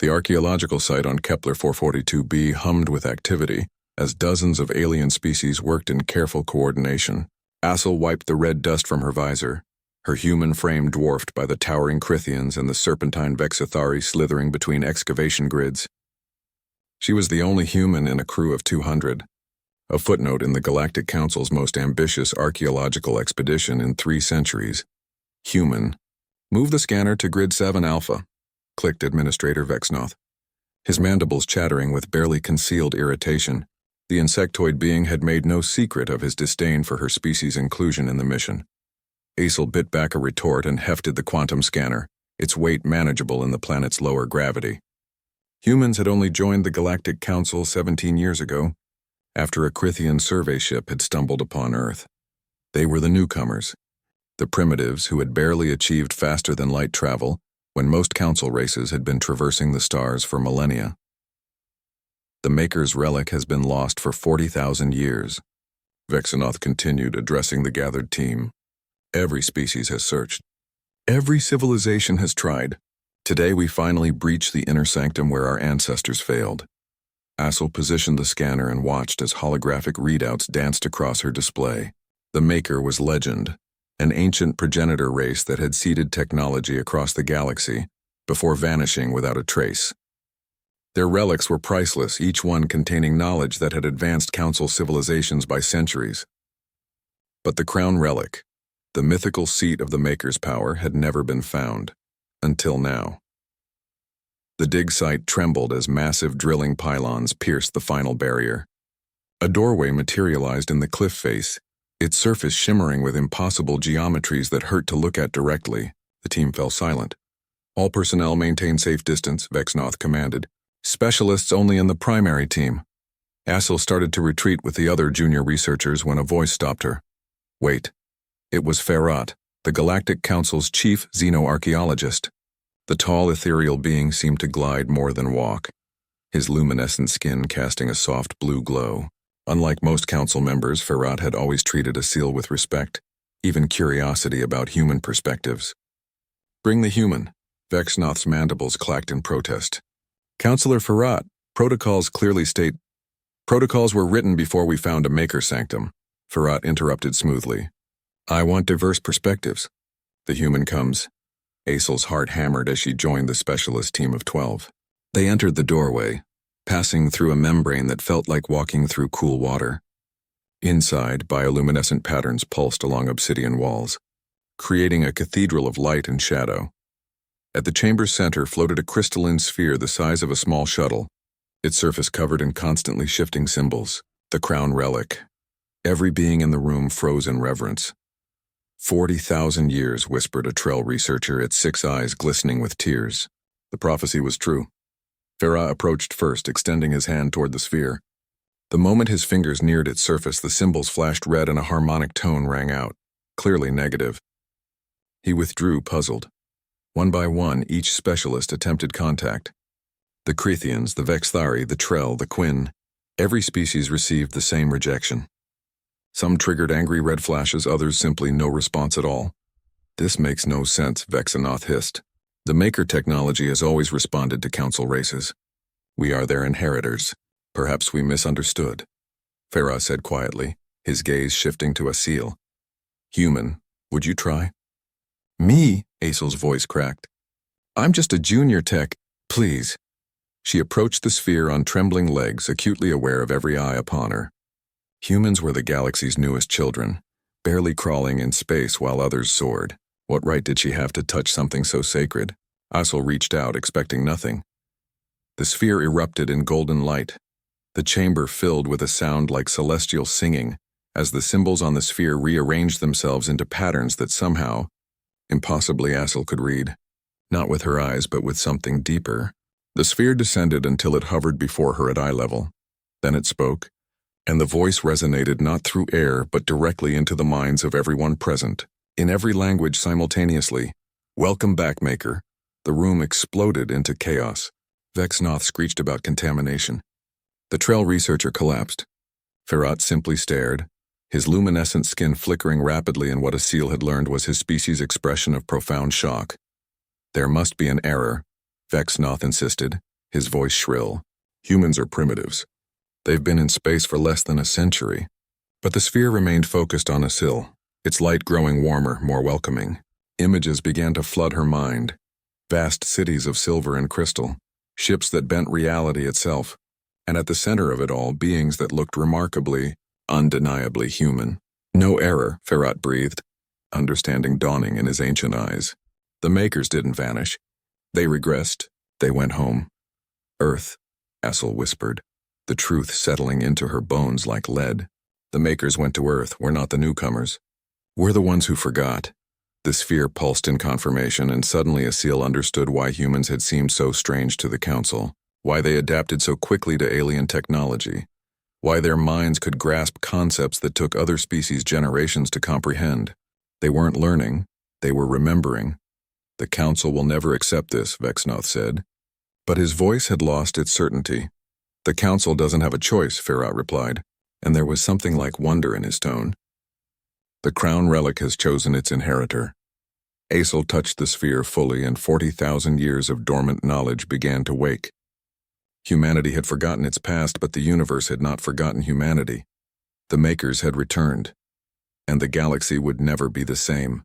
The archaeological site on Kepler 442b hummed with activity as dozens of alien species worked in careful coordination. Assel wiped the red dust from her visor, her human frame dwarfed by the towering Crithians and the serpentine Vexithari slithering between excavation grids. She was the only human in a crew of 200, a footnote in the Galactic Council's most ambitious archaeological expedition in 3 centuries. Human. Move the scanner to Grid 7 Alpha, clicked Administrator Vexnoth, his mandibles chattering with barely concealed irritation. The insectoid being had made no secret of his disdain for her species' inclusion in the mission. Assel bit back a retort and hefted the quantum scanner, its weight manageable in the planet's lower gravity. Humans had only joined the Galactic Council 17 years ago, after a Crithian survey ship had stumbled upon Earth. They were the newcomers, the primitives who had barely achieved faster-than-light travel when most Council races had been traversing the stars for millennia. The Maker's relic has been lost for 40,000 years, Vexnoth continued, addressing the gathered team. Every species has searched. Every civilization has tried. Today we finally breach the inner sanctum where our ancestors failed. Assel positioned the scanner and watched as holographic readouts danced across her display. The Maker was legend, an ancient progenitor race that had seeded technology across the galaxy before vanishing without a trace. Their relics were priceless, each one containing knowledge that had advanced Council civilizations by centuries. But the crown relic, the mythical seat of the Maker's power, had never been found, until now. The dig site trembled as massive drilling pylons pierced the final barrier. A doorway materialized in the cliff face, its surface shimmering with impossible geometries that hurt to look at directly. The team fell silent. All personnel maintain safe distance, Vexnoth commanded. Specialists only in the primary team. Assel started to retreat with the other junior researchers when a voice stopped her. Wait. It was Ferrat, the Galactic Council's chief xenoarchaeologist. The tall, ethereal being seemed to glide more than walk, his luminescent skin casting a soft blue glow. Unlike most Council members, Ferrat had always treated Assel with respect, even curiosity about human perspectives. Bring the human. Vexnoth's mandibles clacked in protest. Councillor Ferrat, protocols clearly state, protocols were written before we found a Maker sanctum, Ferrat interrupted smoothly. I want diverse perspectives. The human comes. Assel's heart hammered as she joined the specialist team of 12. They entered the doorway, passing through a membrane that felt like walking through cool water. Inside, bioluminescent patterns pulsed along obsidian walls, creating a cathedral of light and shadow. At the chamber's center floated a crystalline sphere the size of a small shuttle, its surface covered in constantly shifting symbols. The crown relic. Every being in the room froze in reverence. 40,000 years, whispered a Trell researcher, its 6 eyes glistening with tears. The prophecy was true. Ferrat approached first, extending his hand toward the sphere. The moment his fingers neared its surface, the symbols flashed red and a harmonic tone rang out, clearly negative. He withdrew, puzzled. One by one, each specialist attempted contact. The Crithians, the Vexthari, the Trell, the Quinn. Every species received the same rejection. Some triggered angry red flashes, others simply no response at all. This makes no sense, Vexnoth hissed. The Maker technology has always responded to Council races. We are their inheritors. Perhaps we misunderstood. Ferrat said quietly, his gaze shifting to Assel. Human, would you try? Me? Assel's voice cracked. I'm just a junior tech, please. She approached the sphere on trembling legs, acutely aware of every eye upon her. Humans were the galaxy's newest children, barely crawling in space while others soared. What right did she have to touch something so sacred? Assel reached out, expecting nothing. The sphere erupted in golden light. The chamber filled with a sound like celestial singing, as the symbols on the sphere rearranged themselves into patterns that somehow, impossibly, Assel could read. Not with her eyes, but with something deeper. The sphere descended until it hovered before her at eye level. Then it spoke, and the voice resonated not through air but directly into the minds of everyone present, in every language simultaneously. Welcome back, Maker. The room exploded into chaos. Vexnoth screeched about contamination. The Trell researcher collapsed. Ferrat simply stared, his luminescent skin flickering rapidly in what Assel had learned was his species' expression of profound shock. There must be an error, Vexnoth insisted, his voice shrill. Humans are primitives. They've been in space for less than a century. But the sphere remained focused on Asil, its light growing warmer, more welcoming. Images began to flood her mind. Vast cities of silver and crystal, ships that bent reality itself, and at the center of it all, beings that looked remarkably, undeniably human. No error, Ferrat breathed, understanding dawning in his ancient eyes. The Makers didn't vanish. They regressed. They went home. Earth, Asil whispered, the truth settling into her bones like lead. The Makers went to Earth. We're not the newcomers. We're the ones who forgot. The sphere pulsed in confirmation, and suddenly Asil understood why humans had seemed so strange to the Council, why they adapted so quickly to alien technology, why their minds could grasp concepts that took other species generations to comprehend. They weren't learning, they were remembering. The Council will never accept this, Vexnoth said. But his voice had lost its certainty. The Council doesn't have a choice, Ferrat replied, and there was something like wonder in his tone. The crown relic has chosen its inheritor. Asil touched the sphere fully, and 40,000 years of dormant knowledge began to wake. Humanity had forgotten its past, but the universe had not forgotten humanity. The Makers had returned, and the galaxy would never be the same.